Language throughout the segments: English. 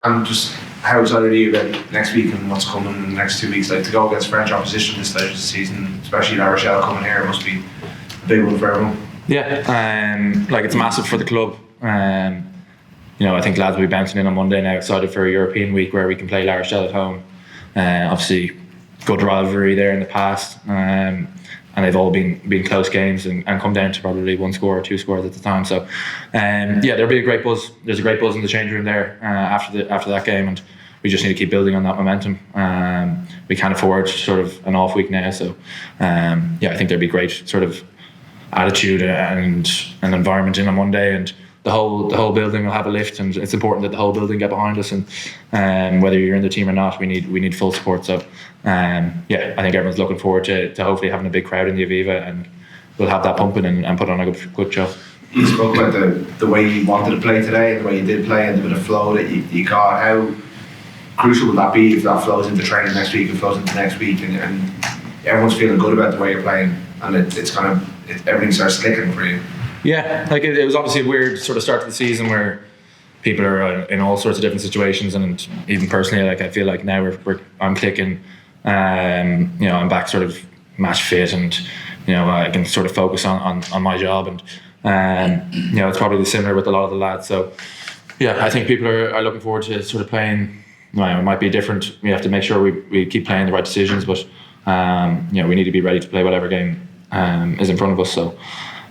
And just how excited are you about next week and what's coming in the next 2 weeks? Like, to go against French opposition this stage of the season, especially La Rochelle coming here, must be a big one for everyone. Yeah, like it's massive for the club. I think lads will be bouncing in on Monday now, excited for a European week where we can play La Rochelle at home. Obviously, good rivalry there in the past, and they've all been close games and come down to probably 1 score or 2 scores at the time. So, there'll be a great buzz. There's a great buzz in the change room there after that game, and we just need to keep building on that momentum. We can't afford sort of an off week now, so I think there'll be great sort of attitude and environment in on Monday, and the whole building will have a lift, and it's important that the whole building get behind us, and whether you're in the team or not, we need full support. So I think everyone's looking forward to hopefully having a big crowd in the Aviva, and we'll have that pumping and put on a good show. You spoke about the way you wanted to play today and the way you did play and the bit of flow that you got. How crucial will that be if that flows into training next week and flows into next week, and everyone's feeling good about the way you're playing, and it's kind of everything starts clicking for you? Yeah, like it was obviously a weird sort of start to the season where people are in all sorts of different situations, and even personally, like I feel like now I'm clicking. I'm back sort of match fit, and I can sort of focus on my job, and it's probably similar with a lot of the lads. So I think people are looking forward to sort of playing. It might be different. We have to make sure we keep playing the right decisions, but we need to be ready to play whatever game is in front of us. So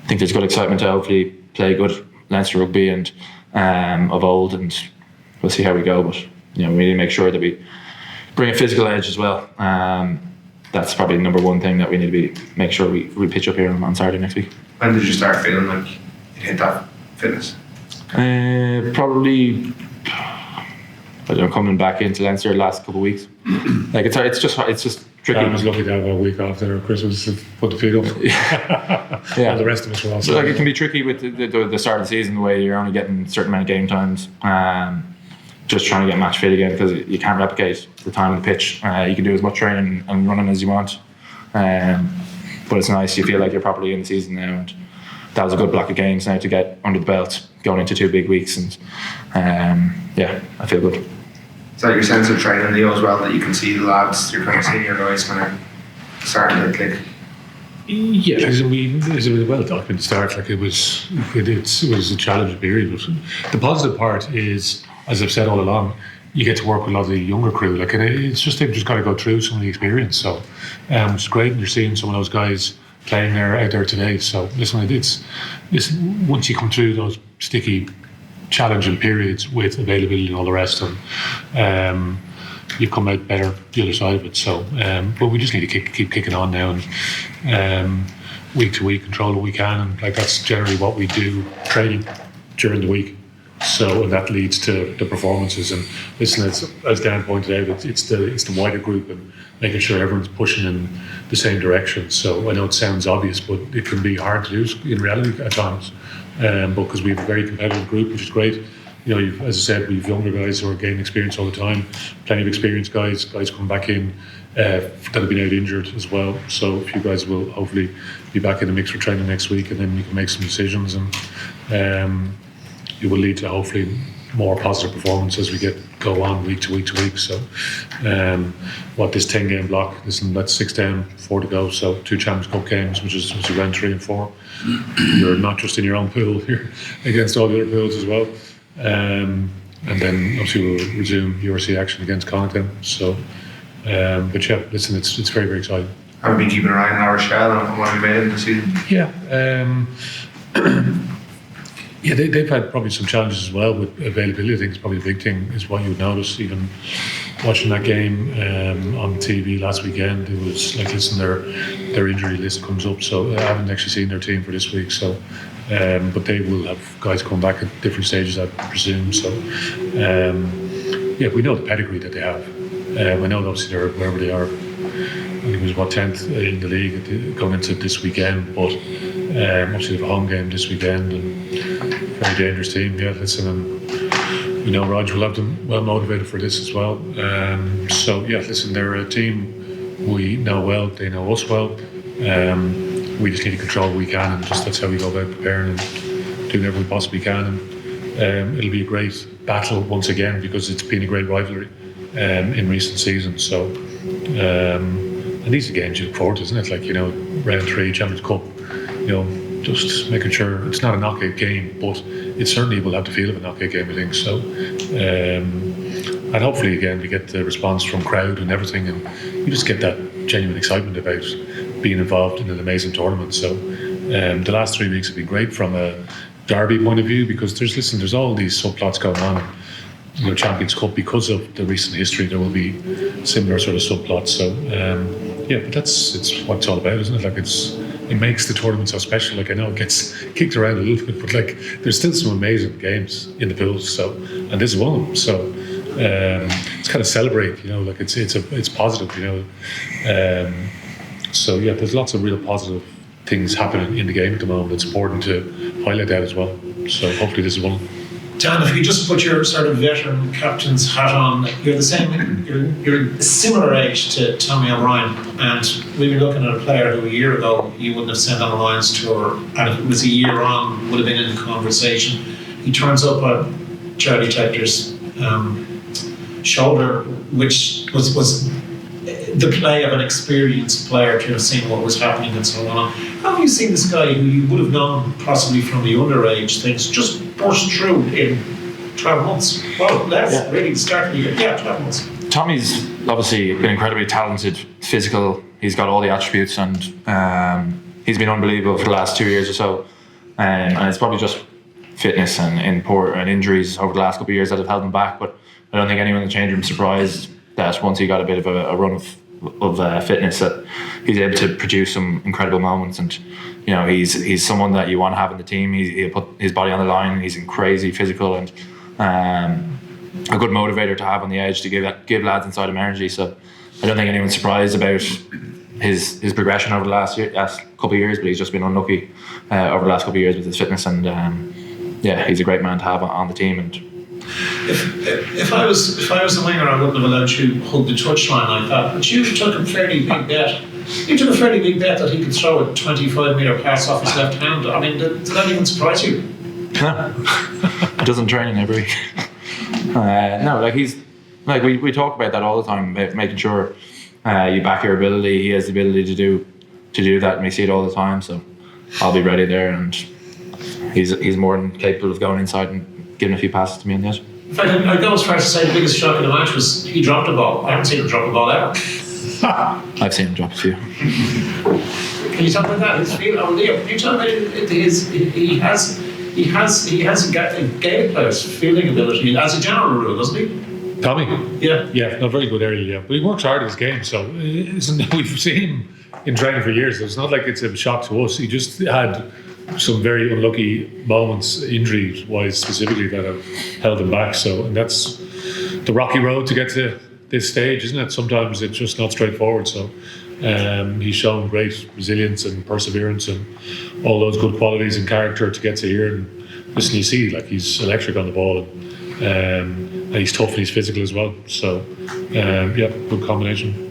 I think there's good excitement to hopefully play good Leinster rugby and of old, and we'll see how we go. But we need to make sure that we bring a physical edge as well. That's probably the number one thing that we need to make sure we pitch up here on Saturday next week. When did you start feeling like you hit that fitness? Probably, coming back into Leinster the last couple of weeks. Like it's just tricky. I was lucky to have a week off there at Christmas to put the feet up. Yeah. The rest of us were also. So like it can be tricky with the start of the season, the way you're only getting a certain amount of game times. Just trying to get match fit again, because you can't replicate the time on the pitch. You can do as much training and running as you want, but it's nice. You feel like you're properly in the season now, and that was a good block of games now to get under the belt going into 2 big weeks, and I feel good. Is that your sense of training, Leo, as well, that you can see the lads, your kind of senior guys kind of starting to click? Yeah, it was a well documented start. Like it was a challenging period. But the positive part is, as I've said all along, you get to work with a lot of the younger crew. Like, and it's just they've just got to go through some of the experience. So it's great, and you're seeing some of those guys playing out there today. So listen, it's once you come through those sticky, challenging periods with availability and all the rest of them, you've come out better the other side of it. So, but we just need to keep kicking on now, and week to week control what we can, and like that's generally what we do training during the week. So, and that leads to the performances. And listen, as Dan pointed out, it's the wider group and making sure everyone's pushing in the same direction. So I know it sounds obvious, but it can be hard to do in reality at times. But because we have a very competitive group, which is great. As I said, we've younger guys who are gaining experience all the time. Plenty of experienced guys coming back in that have been out injured as well. So a few guys will hopefully be back in the mix for training next week, and then you can make some decisions, and it will lead to hopefully more positive performance as we go on week to week to week. So this 10-game block, listen, that's 6 down, 4 to go, so 2 Champions Cup games, which is round 3 and 4. You're not just in your own pool, you're against all the other pools as well. And then obviously we'll resume URC action against Connacht. So but yeah, listen, it's very, very exciting. Have you been keeping an eye on La Rochelle and what have you made in the season? Yeah, they've had probably some challenges as well with availability. I think it's probably a big thing, is what you would notice even watching that game on TV last weekend. It was like, listen, their injury list comes up, so I haven't actually seen their team for this week. So, but they will have guys come back at different stages, I presume. So, we know the pedigree that they have. We know obviously they're wherever they are. I think it was 10th in the league going into this weekend, but obviously they have a home game this weekend, and very dangerous team. Yeah, listen, and Rog will have them well motivated for this as well. So yeah, listen, they're a team we know well, they know us well. We just need to control what we can, and just that's how we go about preparing and doing everything we possibly can. And it'll be a great battle once again because it's been a great rivalry in recent seasons. So, and these are games you look forward to, isn't it? Like, round 3, Champions Cup, just making sure it's not a knockout game, but it certainly will have the feel of a knockout game, I think. So, and hopefully again we get the response from crowd and everything, and you just get that genuine excitement about being involved in an amazing tournament. So, the last 3 weeks have been great from a derby point of view because there's all these subplots going on. Champions Cup, because of the recent history, there will be similar sort of subplots. So, but it's what it's all about, isn't it? Like it makes the tournament so special. Like I know it gets kicked around a little bit, but like there's still some amazing games in the pools. So, and this is one of them. So, it's kind of celebrate. Like it's positive. So yeah, there's lots of real positive things happening in the game at the moment. It's important to highlight that as well. So hopefully this is one. Dan, if you just put your sort of veteran captain's hat on, you're a similar age to Tommy O'Brien, and we were looking at a player who a year ago you wouldn't have sent on a Lions tour, and if it was a year on, would have been in the conversation. He turns up on Charlie Tector's shoulder, which was the play of an experienced player to have seen what was happening and so on. How have you seen this guy who you would have known possibly from the underage things just burst through in 12 months? Well, that's really the start of the year. Yeah, 12 months. Tommy's obviously been incredibly talented, physical. He's got all the attributes, and he's been unbelievable for the last 2 years or so. And it's probably just fitness and injuries over the last couple of years that have held him back. But I don't think anyone in the change room is surprised that once he got a bit of a run of fitness, that he's able to produce some incredible moments. And he's someone that you want to have in the team. He'll put his body on the line. He's crazy physical and a good motivator to have on the edge to give lads inside him energy. So I don't think anyone's surprised about his progression over the last couple of years, but he's just been unlucky over the last couple of years with his fitness. And he's a great man to have on the team. And if I was the winger, I wouldn't have allowed you to hold the touchline like that. But you took a fairly big bet. You took a fairly big bet that he could throw a 25-metre pass off his left hand. I mean, did that even surprise you? No, he doesn't train every week. No, like he's like we talk about that all the time, about making sure you back your ability. He has the ability to do that, and we see it all the time. So I'll be ready there, and he's more than capable of going inside and giving a few passes to me on the edge. In fact, I'd go as far as to say the biggest shock of the match was he dropped a ball. I haven't seen him drop a ball ever. I've seen him drop a few. Can you talk about that? His feel, Leo, can you talk about he has a game player's fielding ability as a general rule, doesn't he? Tommy? Yeah, not very good area, yeah. But he works hard at his game, so we've seen him in training for years. So it's not like it's a shock to us. He just had some very unlucky moments, injury-wise specifically, that have held him back. So, and that's the rocky road to get to this stage, isn't it? Sometimes it's just not straightforward. So, he's shown great resilience and perseverance and all those good qualities and character to get to here. And listen, you see, like he's electric on the ball, and he's tough and he's physical as well. So, good combination.